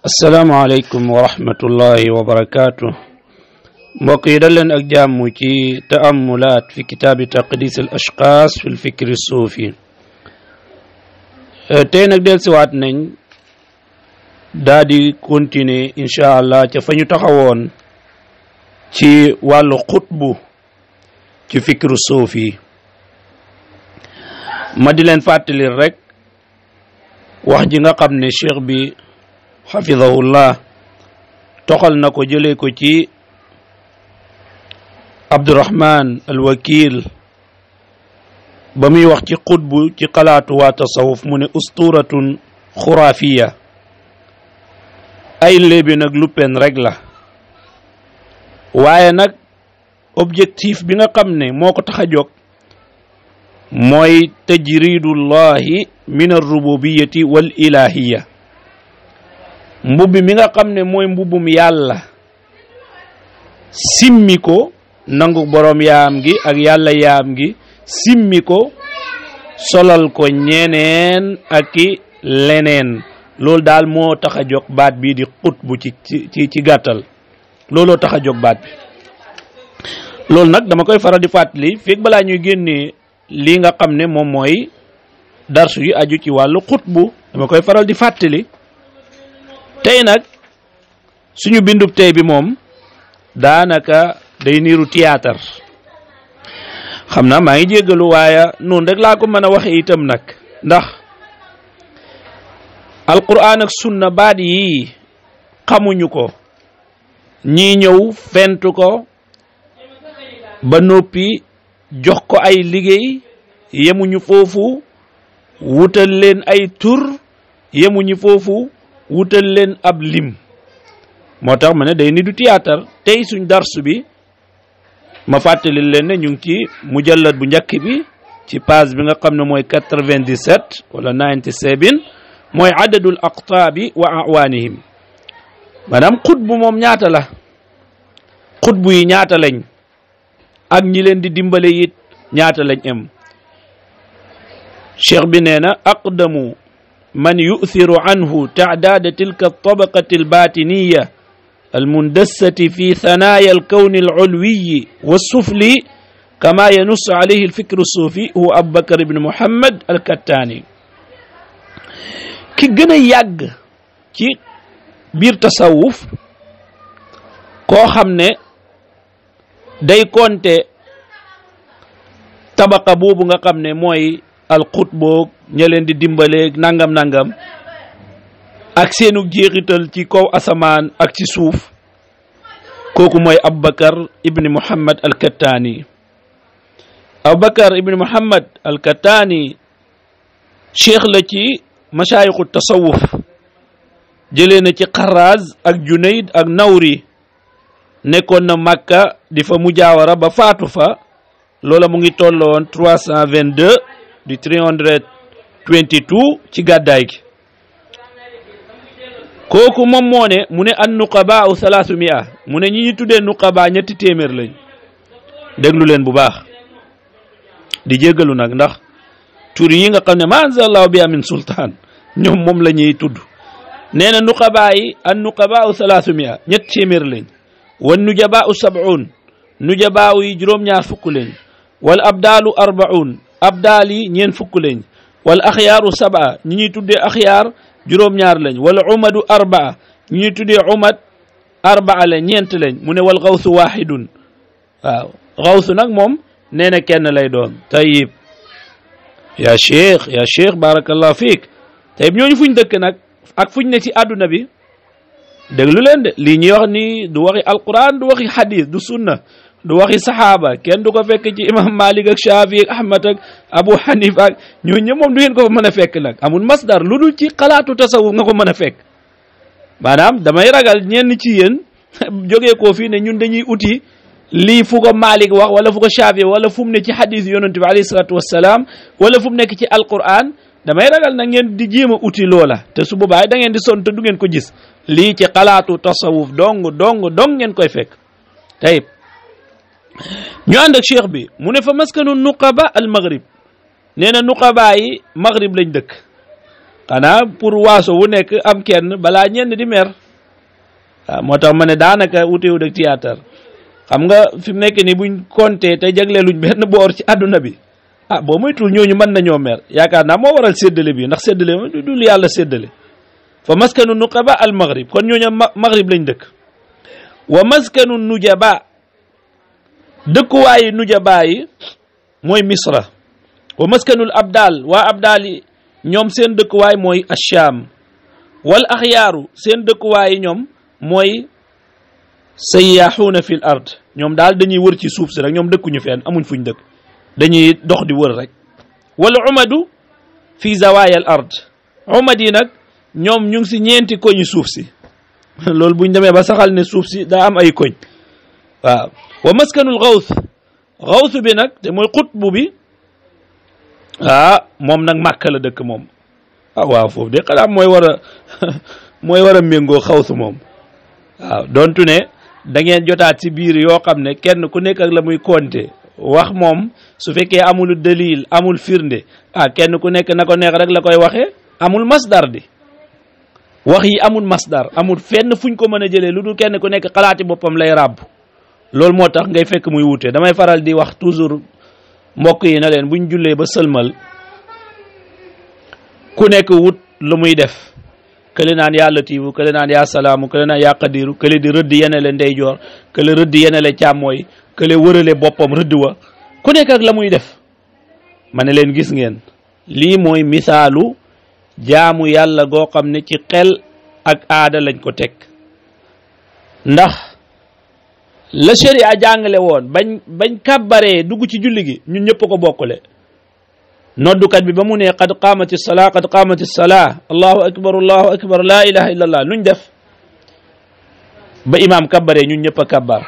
asalaamaaleykum wa rahmatullahi wa barakaatu mbokk yi dal leen ak jàmm ci taamulaat fi kitaabi taqdis al ashxaas fi l fikri suufi tey nag dellusiwaat nañ daa di continuer incha allah ca fa ñu taxawoon ci wàllu xutbu ci fikru suufi ma di leen fàttali rek wax ji nga xam ne cheikh bi xafidahullah toxal na ko jëlee ko ci Abdurahman alwakil ba muy wax ci xutbu ci xalaatu waa tasawuf mu ne usturatun xuraafiya ay léebi nag lu pen rek la waaye nag objectif bi nga xam ne moo ko tax a jóg mooy tajridullahi min arrububiyati wal ilahiya mbubbi mi nga xam ne mooy mbubbum yàlla simmi ko nangu borom yaam gi ak yàlla yaam gi simmi ko solal ko ñeneen ak i leneen loolu daal moo tax a jóg baat bii di xutbu ci gàttal looloo tax a jóg baat bi loolu nag dama koy faral di fàttali fekk balaa ñuy génnee lii nga xam ne moom mooy darsu yi aju ci wàllu xutbu dama koy faral di fàttali tey nag suñu bindub tey bi moom daanaka day niiru théâtre xam naa maa ngi jéggalu waaye noonu rek laa ko mën a waxe itam nag ndax alquran ak sunna baat yi xamuñu ko ñii ñëw fentu ko ba noppi jox ko ay liggéey yemuñu foofu wutal leen ay tur yemuñu foofu wutal leen ab lim moo tax ma ne day ni du théâtre tey suñ darsu bi ma fàttali leen ne ñu ngi ci mujallad bu njëkk bi ci page bi nga xam ne mooy 97 wala 97 mooy adadul aqtaabi wa awaanihim maanaam xutbu moom ñaata la xutbu yi ñaata lañ ak ñi leen di dimbale it ñaata lañ am cheikh bi nee na aqdamu man yu'thiru anhu ta'daada tilka tabaqati albatiniya almundassati fi thanaaya alkawni alulwiyi walsufli kama yanussu alayhi alfikru suufi huwa abubakar ibn muhammad alkattaani ki gën a yàgg ci biir tasawuf koo xam ne day konte tabaqa boobu nga xam ne mooy alxutboog ña leen di dimbaleeg nangam ak seenu jeexital ci kaw asamaan ak ci suuf kooku mooy abubakar ibni muhammad alkattaani abubakar ibni muhammad alkattaani cheikh la ci mashaayixu tasawuf jëlee na ci xaraaz ak junayd ak nawri nekkoon na Makka di fa mujaawara ba faatu fa loola mu ngi tolloon 322 di 322 ci gàddaay gi kooku moom moo ne mu ne an nuqabaa 300 mu ne ñi ñu tuddee nuqabaa 300 lañ déglu leen bu baax di jéggalu nag ndax tur yi nga xam ne ma anzalallahu biha min sultaan ñoom moom la ñuy tudd nee na nuqabaa yi an nuqabaa 300 300 lañ wan nujabaa 70 nujabaa yi juróom-ñaar fukk lañ wal abdaalu 40 abdaal yi ñeen fukk lañ wal axyaaru 7 ñi ñuy tuddee axyaar juróom-ñaar lañ wala umadu 4 ñi ñuy tuddee umad 4 lañ ñeent lañ mu ne wal xawsu waaxidun waaw xawsu nag moom nee na kenn lay doon tayib yaa cheikh barakallahu fiik tayib ñooñu fuñ dëkk nag ak fuñ ne ci àdduna bi déglu leen de lii ñuy wax ni du waxi alquran du waxi hadis du sunna du waxi saxaaba kenn du ko fekk ci imam malik ak shafi ak ahmad ak abu hanifa ak ñoo ñëpp moom du ngeen ko fa mën a fekk nag amul masdar lu dul ci xalaatu tasawuf nga ko mën a fekk maanaam damay ragal ñenn ci yéen jógee koo fii ne ñun dañuy uti lii fu ko malik wax wala fu ko shafi wala fu mu ne ci hadis yonent bi alayhi salatu wassalaam wala fu mu nekk ci alquran damay ragal na ngeen di jéem a uti loola te su boobaa da ngeen di sonn te du ngeen ko gis lii ci xalaatu tasawuf dong ngeen koy fekk tayib ñu ànd ak cheikh bi mu ne fa maskanu nuqaba al maghrib nee na nuqaba yi maghrib lañ dëkk xanaa pour waaso wu nekk am kenn balaa ñenn di mer waaw moo tax ma ne daanaka wuteewut ak théâtre xam nga fi mu nekk ni buñ compté te jagleeluñ benn boor ci àdduna bi boo moytul ñooñu mën nañoo mer yaakaar naa moo waral séddale bi ndax séddale du lu yàlla séddale fa maskanu nuqaba al maghrib kon ñooñu maghrib lañ dëkk wa maskanu nujaba dëkkuwaayi nujaba yi mooy misra wa maskanul abdal waa abdal yi ñoom seen dëkkuwaay mooy asham wal axyaaru seen dëkkuwaay yi ñoom mooy sayyahuuna fil ard ñoom daal dañuy wër ci suuf si rek ñoom dëkkuñu fenn amuñ fuñ dëkk dañuy dox di wër rek wala umadu fi zawaya al ard umad yi nag ñoom ñu ngi si ñeenti koñi suuf si loolu buñ demee ba saxal ne suuf si daa am ay koñ waaw wa maskanul xawth bi nag te mooy xutbu bi moom nag Màkka la dëkk moom waaw foofu de xanaa mooy war a méngoo xawth moom waaw dontu ne da ngeen jotaat ci biir yoo xam ne kenn ku nekk ak la muy compter wax moom su fekkee amul dalil amul firnde kenn ku nekk na ko neex rek la koy waxee amul masdar di wax yi amul masdar amul fenn fuñ ko mën a jëlee lu dul kenn ku nekk xalaati boppam lay ràbb loolu moo tax ngay fekk muy wute damay faral di wax toujours mbokk yi na leen buñ jullee ba sëlmal ku nekk wut lu muy def kële naan yaa latiifu kële naan yaa salaamu kële naan yaa qadiru kële di rëdd yenele ndeyjoor kële rëdd yenele càmmooy kële wërale boppam rëdd wa ku nekk ak la muy def ma ne leen gis ngeen lii mooy misaalu jaamu yàlla goo xam ne ci xel ak aada lañ ko teg ndax la sharia jàngale woon bañ kàbbaree dugg ci julli gi ñun ñëpp ko bokkule noddukat bi ba mu ne qad qaamati salaa qad qaamati salaa allahu akbar laa ilaha illa allah nuñ def ba imaam kabbaree ñun ñëpp a kabbar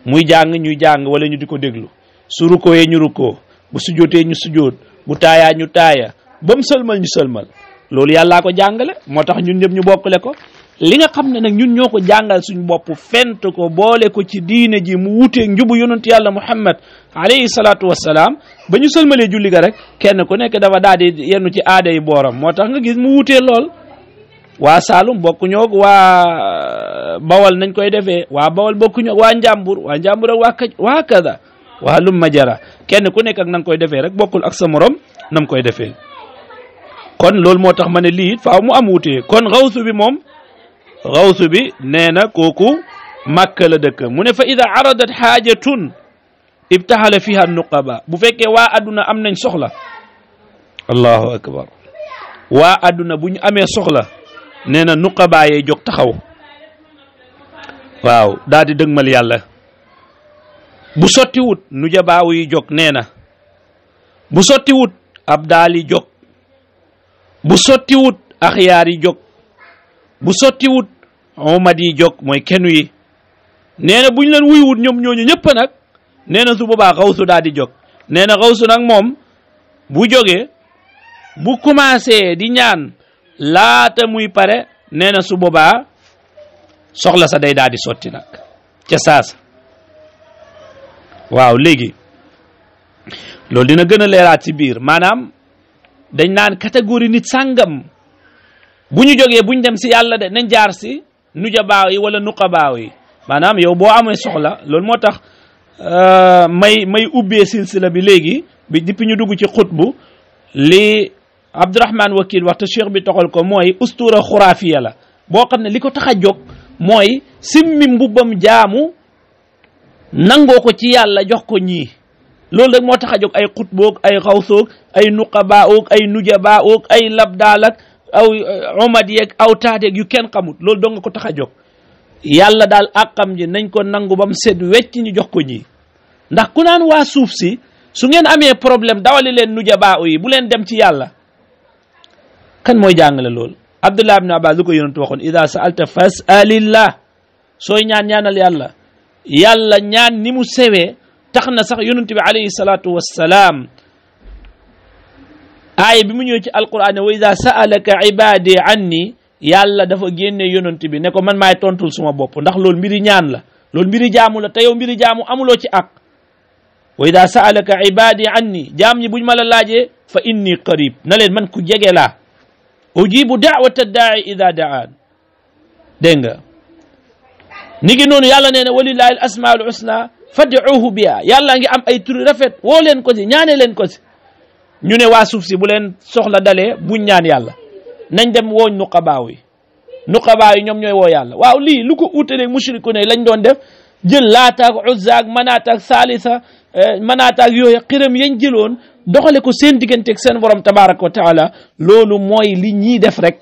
muy jàng ñuy jàng wala ñu di ko déglu su rukkooyee ñu rukkoo bu sujootee ñu sujoot bu taayaa ñu taaya ba mu sëlmal ñu sëlmal loolu yàllaa ko jàngale moo tax ñun ñëpp ñu bokkule ko li nga xam ne nag ñun ñoo ko jàngal suñ bopp fent ko boole ko ci diine ji mu wuteeg njubu yonent yàlla muhammad alayhi salaatu wassalaam ba ñu sëlmalee julli ga rek kenn ku nekk dafa daal di yenn ci aada yi booram moo tax nga gis mu wutee lool waa Saalum bokku ñoog waa Bawal nañ koy defee waa Bawal bokku ñoog waa Njàmbur ak waa kada waa lum majara kenn ku nekk ak na nga koy defee rek bokkul ak sa morom nam koy defee kon loolu moo tax ma ne lii faaw mu am wutee kon xawsu bi moom xawsu bi nee na kooku Màkka la dëkk mu ne fa ida aradat xaajatun ibtahala fiha nuqaba bu fekkee waa adduna am nañ soxla allahu akbar waa adduna bu ñu amee soxla nee na nuqaba yee jóg taxaw waaw daal di dëgmal yàlla bu sotti wut nujabaawu yi jóg nee na bu sotti wut abdaal yi jóg bu sotti wut axyaar yi jóg bu sotti wut omad yi jóg mooy kenu yi nee na buñ leen wuy wut ñoom ñooñu ñëpp nag nee na su boobaa xawsu daal di jóg nee na xawsu nag moom bu jógee bu commencé di ñaan laata muy pare nee na su boobaa soxla sa day daal di sotti nag ca saasa waaw léegi loolu dina gën a leeraat ci biir maanaam dañ naan catégorie nit sàngam bu ñu jógee buñ dem si yàlla de nañ jaar si nujabaaw yi wala nuqabaaw yi maanaam yow boo amee soxla loolu moo tax may ubbee silsila bi léegi bi depuis ñu dugg ci xutbu li Abdourahman Wakil waxta cheikh bi toxal ko mooy ustura xuraafiya la boo xam ne li ko tax a jóg mooy simmi mbubbam jaamu nangoo ko ci yàlla jox ko ñii loolu rek moo tax a jóg ay xutboog ay xawsoog ay nuqabaaog ay nujabaaog ay labdaal ak aw omad yeeg aw taateeg yu kenn xamut loolu dong nga ko tax a jóg yàlla daal àqam ji nañ ko nangu bam set wecc ñu jox ko ñii ndax ku naan waa suuf si su ngeen amee problème dawali leen nujabaa yi bu leen dem ci yàlla kan mooy jàngale loolu Abdullah ibn Abbas lu ko yonentu waxoon ida sa'alta fas'alillah sooy ñaanal yàlla yàlla ñaan ni mu sewee tax na sax yonent bi alayhi salaatu wassalaam aaya bi mu ñëw ci alquran ne wa ida sa'alaka ibadi anni yàlla dafa génne yonent bi ne ko man maay tontul suma bopp ndax loolu mbiri ñaan la loolu mbiri jaamu la te yow mbiri jaamu amuloo ci ak wa ida sa'alaka ibadi anni jaam ñi buñ ma la laajee fa inni qarib na leen man ku jege laa ujibu da'wata da'i idha da'an dégg nga ni ngi noonu yàlla nee na walillahi al asmaul husna fad'uuhu biha yàlla ngi am ay turi rafet woo leen ko si ñaane leen ko si ñu ne waa suuf si bu leen soxla dalee buñ ñaan yàlla nañ dem wooñ nuqabaaw yi ñoom ñooy woo yàlla waaw lii lu ko uutalee mushriku ne lañ doon def jël laataak uzzaak manaataak salisa manaataak yooyu xiram yañ jëloon doxale ko seen digganteeg seen borom tabaraka wa taala loolu mooy li ñii def rek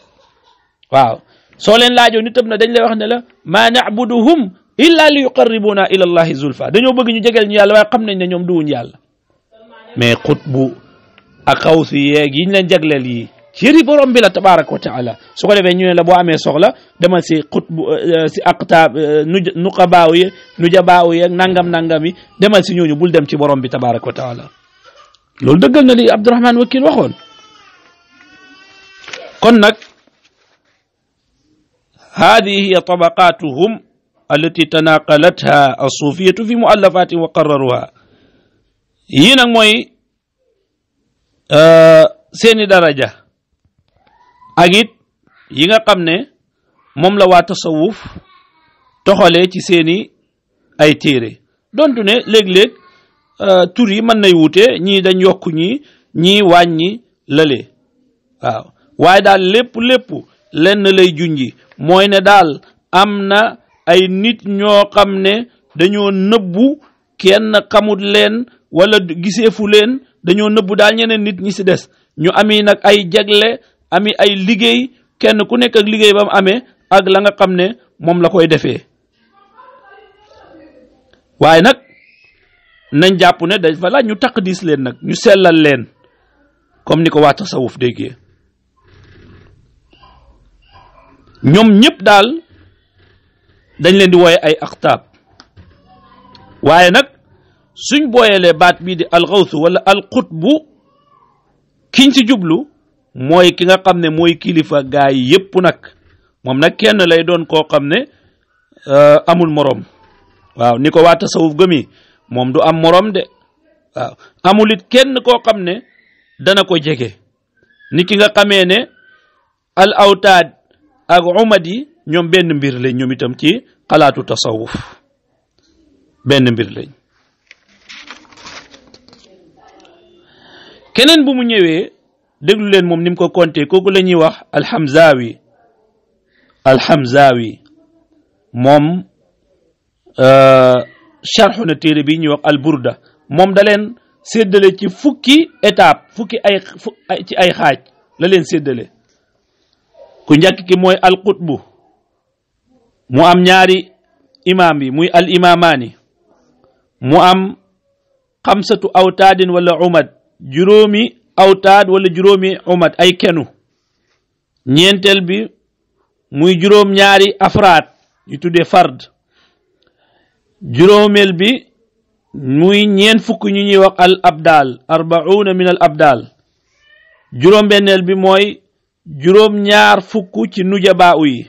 waaw soo leen laajoo nitam na dañ lay wax ne la ma na'buduhum illa li yuqarribuna ila allahi zulfa dañoo bëgg ñu jegeel ñu yàlla waaye xam nañ ne ñoom duwuñ yàlla mais xutbu ak xawsi yeeg yiñ leen jagleel yi cëri borom bi la tabaraka wa taala su ko defee ñu ne la boo amee soxla demal si xutbu si aqtaab nuqabaaw yi nujabaaw yeeg nangam yi demal si ñooñu bul dem ci borom bi tabaraka wa taala loolu dëggal na li Abdurahman Wakil waxoon kon nag هذه هي طبقاتهم التي تناقلتها الصوفية في مؤلفات وقرروها يينا موي سيني درجة أجد ييغا خامني موم لا وا تصوف توخالي ci seeni ay téré dontu ne leg leg tour yi man nay wuté ñi dañ yokku ñi wañi lale waaw waye dal lepp lenn lay junji mooy ne daal am na ay nit ñoo xam ne dañoo nëbbu kenn xamut leen wala giseefu leen dañoo nëbbu daal ñeneen nit ñi ci des ñu ami nag ay jagle ami ay liggéey kenn ku nekk ak liggéey ba mu amee ak la nga xam ne moom la koy defee waaye nag nañ jàpp ne dañ fa la ñu taqdis leen nag ñu sellal leen comme ni ko waa tasawuf déggee ñoom ñëpp daal dañ leen di wooye ay aqtaab waaye nag suñ booyelee baat bii di alxawsu wala alxutbu kiñ ci jublu mooy ki nga xam ne mooy kilifa gaa yi yépp nag moom nag kenn lay doon koo xam ne amul morom waaw ni ko waa tasawuf gëmi moom du am morom de waaw amul it kenn koo xam ne dana ko jege ni ki nga xamee ne al awtaad ak umad yi ñoom benn mbir lañ ñoom itam ci xalaatu tasawuf benn mbir lañ keneen bu mu ñëwee déglu leen moom ni mu ko compté kooku la ñuy wax alhamzawi moom sharxu na téere bi ñuy wax alburda moom da leen séddale ci fukki étape fukki ci ay xaaj la leen séddale ku njëkk ki mooy alqutbu mu am ñaari imaam yi muy al imaamaani mu am xamsatu awtaadin wala umad juróomi awtaad wala juróomi umad ay kenu ñeenteel bi muy juróom ñaari afraad yu tuddee fard juróomeel bi muy ñeen fukk ñu ñuy wax al abdal arbauna min al abdal juróom benneel bi mooy juróom ñaar fukk ci nujabaa yi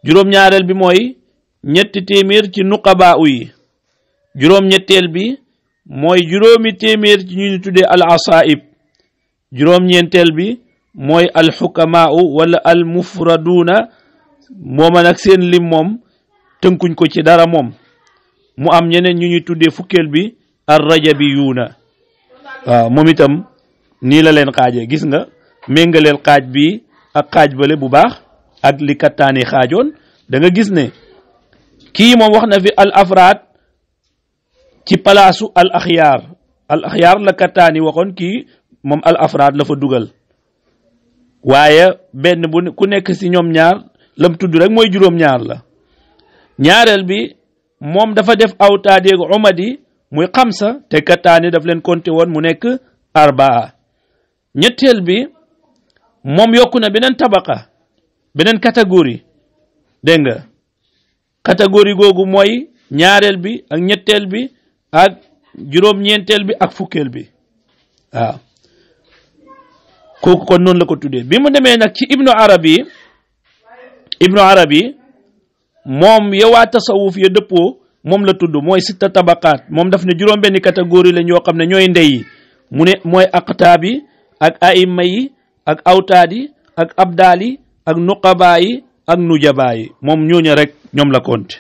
juróom ñaareel bi mooy ñetti téeméer ci nuqabaa yi juróom ñetteel bi mooy juróomi téeméer ci ñu tuddee al asaib juróom ñeenteel bi mooy al xukamaa wala al mufraduna mooma nag seen lim moom tënkuñ ko ci dara moom mu am ñeneen ñu ñuy tuddee fukkeel bi ar rajabiyuuna waaw moom itam nii la leen xaajee gis nga méngaleel xaaj bi ak xaaj bale bu baax ak li kattaani xaajoon da nga gis ne kii moom wax na fi al afraad ci palaasu al axyaar la kattaani waxoon kii moom al afraad la fa dugal waaye benn bu ku nekk ci ñoom ñaar lam tudd rek mooy juróom ñaar la ñaareel bi moom dafa def awtaadeeg umadi muy xamsa te kattaani daf leen compté woon mu nekk arbaa ñetteel bi moom yokku na beneen tabaqa beneen catégorie dégg nga catégorie googu mooy ñaareel bi ak ñetteel bi ak juróom-ñeenteel bi ak fukkeel bi waaw kooku kon noonu la ko tuddee bi mu demee nag ci ibnu arabi moom yowaa tasawuf ya dëppoo moom la tudd mooy sitta tabaqaat moom daf ne juróom benn catégorie la ñoo xam ne ñooy ndey yi mu ne mooy aqtaab yi ak aima yi ak awtaad yi ak abdaal yi ak nuqabaa yi ak nujabaa yi moom ñooñu rek ñoom la compté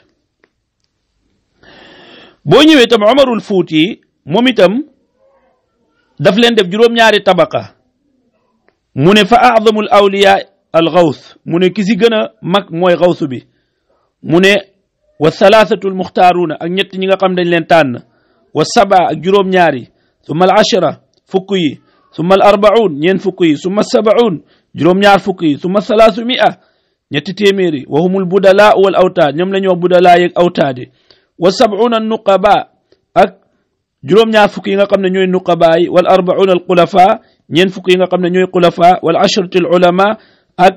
boo ñëwee tam Umarul Fuuti moom itam daf leen def juróom-ñaari tabaqa mu ne fa a'zamul awliya al gaws mu ne ki si gën a mag mooy gawsu bi mu ne wa thalathatul muxtaaruuna ak ñett ñi nga xam dañ leen tànn wa saba ak juróom-ñaari summa al ashara fukk yi summa al arbaun ñeen fukk yi summa sabaun juróom-ñaar fukk yi summa salaasu mi'a ñetti téeméeri wa humul budala wal awtaad ñoom la ñuy wax budala yeeg awtaadi wa sab'una nuqaba ak juróom-ñaar fukk yi nga xam ne ñooy nuqaba yi wal arbauna al xulafa ñeen fukk yi nga xam ne ñooy xulafa wal ashrati al ulama ak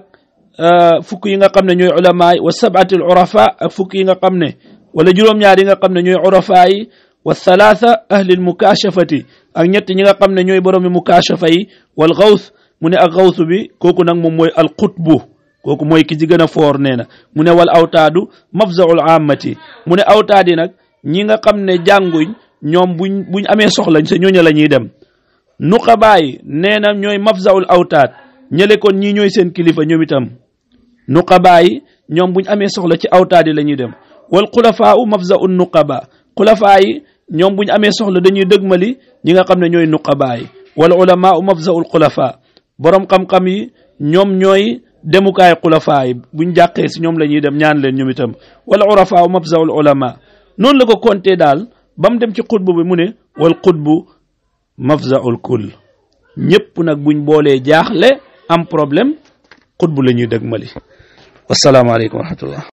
fukk yi nga xam ne ñooy ulama yi wa sab'ati al urafa ak fukk yi nga xam ne wala juróom-ñaar yi nga xam ne ñooy urafa yi wa thalatha ahli al mukashafati ak ñett ñi nga xam ne ñooy boroomi mukashafa yi wal gaws mu ne ak gawsu bi kooku nag moom mooy al qutbu kooku mooy ki ci gën a foor nee na mu ne wal awtaadu mafzaul aamati mu ne awtaad yi nag ñi nga xam ne jànguñ ñoom buñ amee soxlañ sa ñooñu la ñuy dem nuqabaa yi nee na ñooy mafzaul awtaad ñële kon ñii ñooy seen kilifa ñoom itam nuqabaa yi ñoom buñ amee soxla ci awtaad yi la ñuy dem wal xulafaa u mafzaul nuqaba xulafaa yi ñoom buñ amee soxla dañuy dëgmali ñi nga xam ne ñooy nuqabaa yi wal ulamaa u mafzaul xulafaa borom xam-xam yi ñoom ñooy demukaay xulafaa yi buñ jàqee si ñoom la ñuy dem ñaan leen ñoom itam wala urafaa mafzaul ulama noonu la ko compté daal ba mu dem ci xutbu bi mu ne wal xutbu mafzaul kull ñëpp nag buñ boolee jaaxle am problème xutbu la ñuy dëgmali wasalaamaaleykum wa rahmatullah